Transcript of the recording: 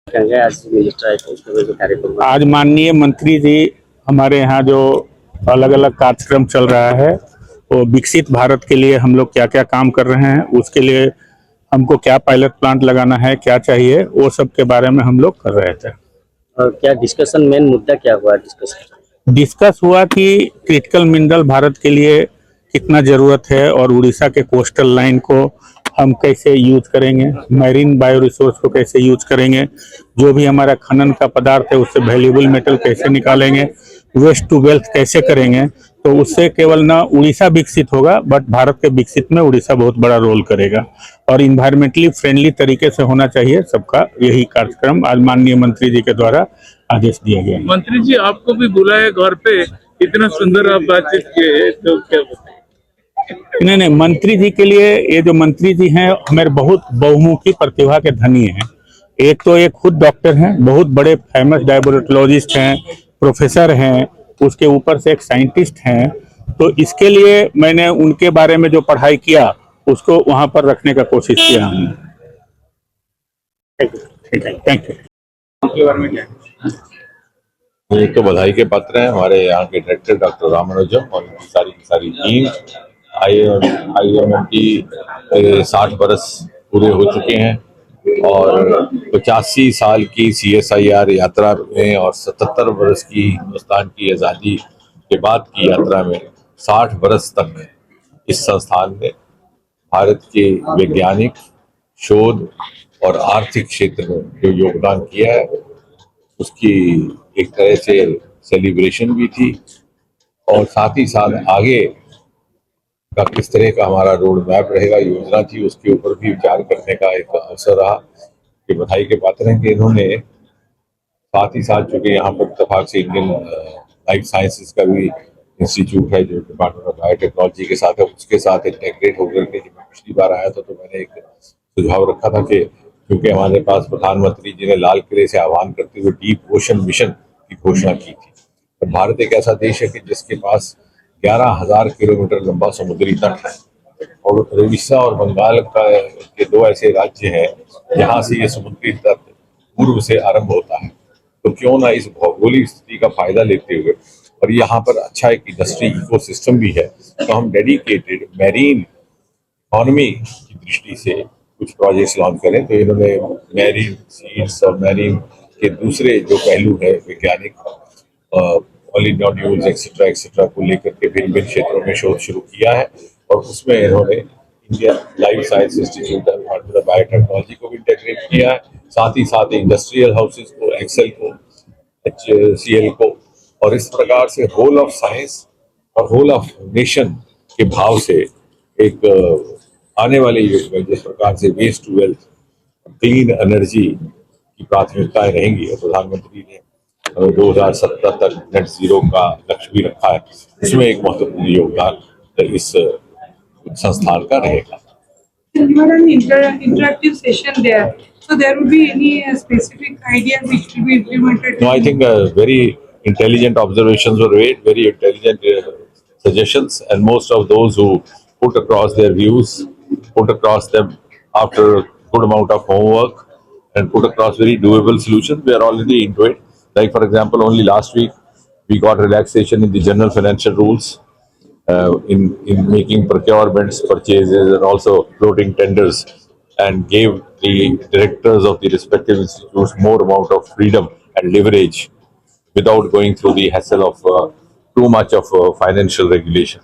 कहेंगे आज मिनिस्टर आए थे उसके वजह से कार्यक्रम आज माननीय मंत्री जी हमारे यहाँ जो अलग अलग कार्यक्रम चल रहा है वो विकसित भारत के लिए हम लोग क्या क्या काम कर रहे हैं, उसके लिए हमको क्या पायलट प्लांट लगाना है, क्या चाहिए, वो सब के बारे में हम लोग कर रहे थे। और क्या डिस्कशन, मेन मुद्दा क्या हुआ डिस्कशन? डिस्कस हुआ कि क्रिटिकल मिनरल भारत के लिए कितना ज़रूरत है और उड़ीसा के कोस्टल लाइन को हम कैसे यूज करेंगे, मैरीन बायो रिसोर्स को कैसे यूज करेंगे, जो भी हमारा खनन का पदार्थ है उससे वैल्यूएबल मेटल कैसे निकालेंगे, वेस्ट टू वेल्थ कैसे करेंगे। तो उससे केवल ना उड़ीसा विकसित होगा बट भारत के विकसित में उड़ीसा बहुत बड़ा रोल करेगा और इन्वायरमेंटली फ्रेंडली तरीके से होना चाहिए सबका। यही कार्यक्रम आज माननीय मंत्री जी के द्वारा आदेश दिया गया। मंत्री जी आपको भी बुलाया घर पे, इतना सुंदर आप बातचीत किए, तो क्या बताएं? नहीं, मंत्री जी के लिए, ये जो मंत्री जी हैं हमारे बहुत बहुमुखी प्रतिभा के धनी हैं। एक तो एक खुद डॉक्टर हैं, बहुत बड़े फेमस डायबिटोलॉजिस्ट हैं, प्रोफेसर हैं, उसके ऊपर से एक साइंटिस्ट हैं। तो इसके लिए मैंने उनके बारे में जो पढ़ाई किया उसको वहां पर रखने का कोशिश किया हमने। Thank you. एक तो बधाई के पत्र हैं हमारे यहाँ के डायरेक्टर डॉक्टर रामानुजम और उनकी सारी टीम। IIMT 60 बरस पूरे हो चुके हैं और 85 साल की CSIR यात्रा में और 77 बरस की हिंदुस्तान की आज़ादी के बाद की यात्रा में 60 बरस तक इस संस्थान ने भारत के वैज्ञानिक शोध और आर्थिक क्षेत्र में जो योगदान किया है उसकी एक तरह से सेलिब्रेशन भी थी और साथ ही साथ आगे का किस तरह का हमारा रोड मैप रहेगा, योजना थी, उसके ऊपर भी विचार करने का एक अवसर रहा। ये बधाई के पात्र हैं कि इन्होंने साथ ही साथ, चूंकि यहाँ पर इत्तेफाक से इंडियन लाइफ साइंसेज का भी इंस्टीट्यूट है जो डिपार्टमेंट ऑफ बायोटेक्नोलॉजी के साथ है, उसके साथ इंटेग्रेट होकर के, जब मैं पिछली बार आया था तो मैंने एक सुझाव रखा था कि क्योंकि हमारे पास प्रधानमंत्री जी ने लाल किले से आह्वान करते हुए डीप ओशन मिशन की घोषणा की थी। और भारत एक ऐसा देश है कि जिसके पास 11,000 किलोमीटर लंबा समुद्री तट है और उड़ीसा और बंगाल के दो ऐसे राज्य हैं जहां से ये समुद्री तट पूर्व से आरंभ होता है। तो क्यों ना इस भौगोलिक स्थिति का फायदा लेते हुए, और यहाँ पर अच्छा एक इंडस्ट्री इकोसिस्टम भी है, तो हम डेडिकेटेड मैरीन इकोनॉमी की दृष्टि से कुछ प्रोजेक्ट्स लॉन्च करें। तो इन्होंने मैरीन सीड्स और मैरीन के दूसरे जो पहलू है वैज्ञानिक पॉलिनोड्यूल्स एक्सेट्रा को लेकर के भिन्न भिन्न क्षेत्रों में शोध शुरू किया है और उसमें इन्होंने Indian life science institute of biotechnology को भी इंटीग्रेट किया है, साथ ही साथ इंडस्ट्रियल हाउसेज को, एक्सेल को, HCL को, और इस प्रकार से होल ऑफ साइंस और होल ऑफ नेशन के भाव से एक आने वाले युग में जिस प्रकार से waste to wealth, clean energy की प्राथमिकताएं रहेंगी और प्रधानमंत्री ने 2070 तक नेट जीरो का लक्ष्य भी रखा है, इसमें एक महत्वपूर्ण योगदान इस संस्थान का रहेगा। You had an interactive session there, so there would be any specific idea which will be implemented? No, I think very intelligent observations were made, very intelligent suggestions, and most of those who put across their views, put across them after a good amount of homework, and put across very doable solutions. We are already into it. Like for example, only last week we got relaxation in the general financial rules, in making procurements, purchases, and also floating tenders, and gave the directors of the respective institutes more amount of freedom and leverage without going through the hassle of too much of financial regulation.